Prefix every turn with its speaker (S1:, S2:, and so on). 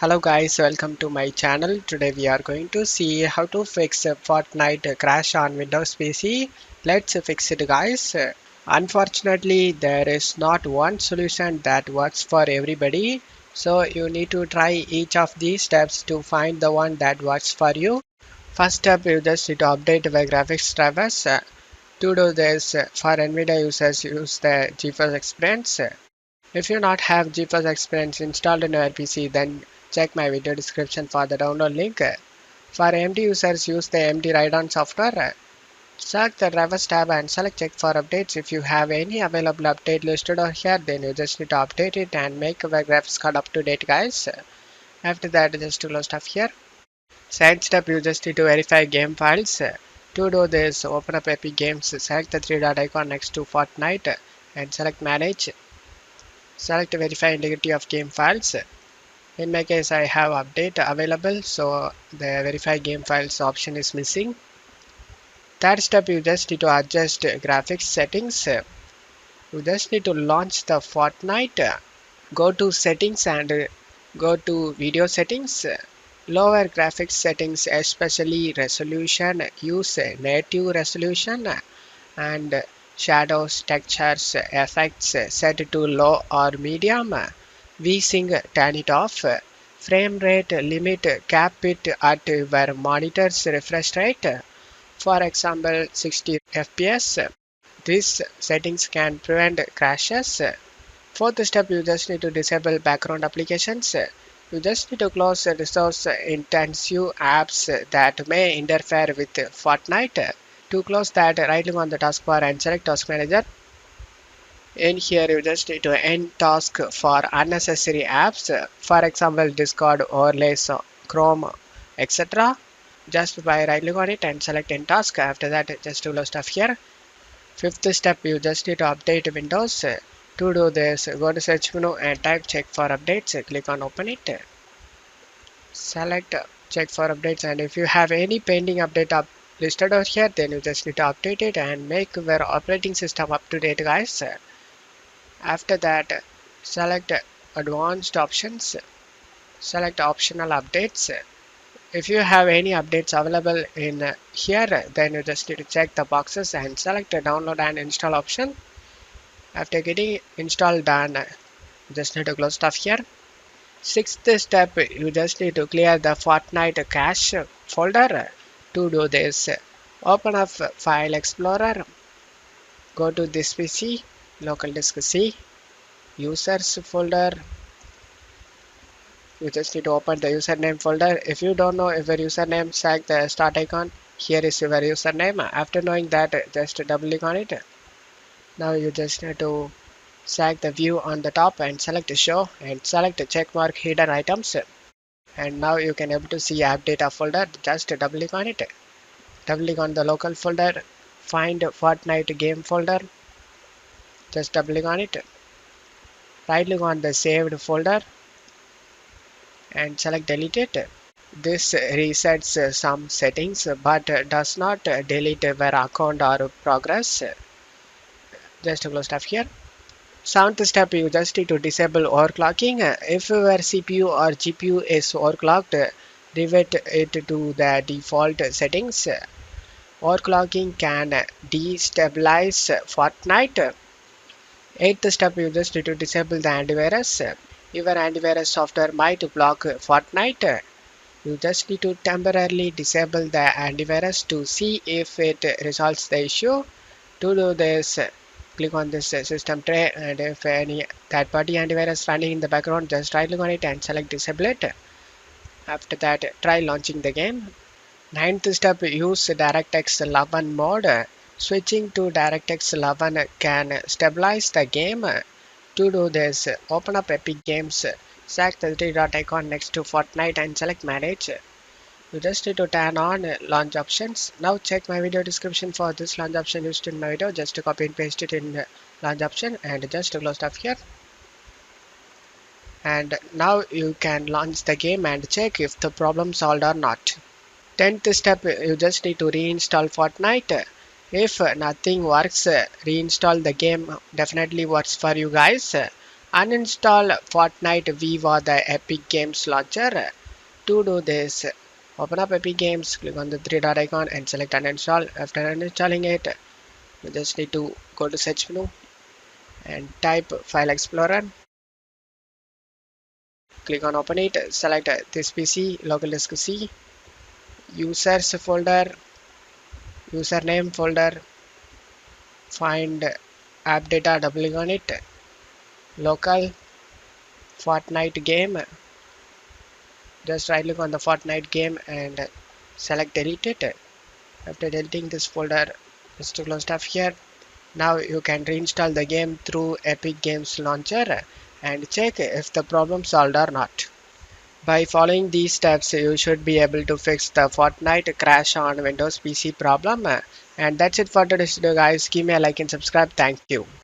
S1: Hello guys, welcome to my channel. Today we are going to see how to fix a Fortnite crash on Windows PC. Let's fix it guys. Unfortunately, there is not one solution that works for everybody. So you need to try each of these steps to find the one that works for you. First step, you just need to update the graphics drivers. To do this, for NVIDIA users, use the GeForce Experience. If you not have GeForce Experience installed in your PC, then check my video description for the download link. For AMD users, use the AMD Radeon software. Select the drivers tab and select check for updates. If you have any available update listed over here, then you just need to update it and make your graphics card up to date guys. After that, just to close stuff here. Second step, you just need to verify game files. To do this, open up Epic Games, select the three dot icon next to Fortnite and select manage. Select verify integrity of game files. In my case, I have update available, so the verify game files option is missing. Third step, you just need to adjust graphics settings. You just need to launch the Fortnite. Go to settings and go to video settings. Lower graphics settings, especially resolution. Use native resolution and shadows, textures, effects set to low or medium. VSync turn it off. Frame rate limit cap it at your monitor's refresh rate. For example, 60 FPS. These settings can prevent crashes. Fourth step, you just need to disable background applications. You just need to close resource intensive apps that may interfere with Fortnite. To close that, right click on the taskbar and select Task Manager. In here, you just need to end task for unnecessary apps, for example, Discord, overlays, Chrome, etc. Just by right click on it and select end task. After that, just do stuff here. Fifth step, you just need to update Windows. To do this, go to search menu and type check for updates. Click on open it. Select check for updates, and if you have any pending update listed over here, then you just need to update it and make your operating system up to date guys. After that, select advanced options, select optional updates. If you have any updates available in here, then you just need to check the boxes and select the download and install option. After getting installed done, you just need to close stuff here. Sixth step, you just need to clear the Fortnite cache folder. To do this, open up File Explorer, go to this PC, local disk C, users folder. You just need to open the username folder. If you don't know if your username, select the start icon. Here is your username. After knowing that, just double click on it. Now you just need to select the view on the top and select show and select the check mark hidden items. And now you can able to see app data folder. Just double click on it. Double click on the local folder. Find Fortnite game folder. Just double click on it. Right click on the saved folder and select delete it. This resets some settings but does not delete your account or progress. Just close stuff here. Seventh step, you just need to disable overclocking. If your CPU or GPU is overclocked, revert it to the default settings. Overclocking can destabilize Fortnite. Eighth step, you just need to disable the antivirus. Your antivirus software might block Fortnite. You just need to temporarily disable the antivirus to see if it resolves the issue. To do this, click on this system tray, and if any third-party antivirus running in the background, just right click on it and select disable it. After that, try launching the game. Ninth step, use DirectX 11 mode. Switching to DirectX 11 can stabilize the game. To do this, open up Epic Games, select the three dot icon next to Fortnite and select manage. You just need to turn on launch options. Now check my video description for this launch option used in my video. Just to copy and paste it in launch option and just to close stuff here. And now you can launch the game and check if the problem solved or not. 10th step, you just need to reinstall Fortnite. If nothing works, reinstall the game definitely works for you guys. Uninstall Fortnite via the Epic Games Launcher. To do this, open up Epic Games, click on the three dot icon and select uninstall. After uninstalling it, you just need to go to search menu and type File Explorer. Click on open it, select this PC, local disk C, users folder, username folder, find app data, double click on it, local Fortnite game, just right click on the Fortnite game and select delete it. After deleting this folder, just to close stuff here. Now you can reinstall the game through Epic Games Launcher and check if the problem solved or not. By following these steps, you should be able to fix the Fortnite crash on Windows PC problem. And that's it for today's video, guys. Give me a like and subscribe. Thank you.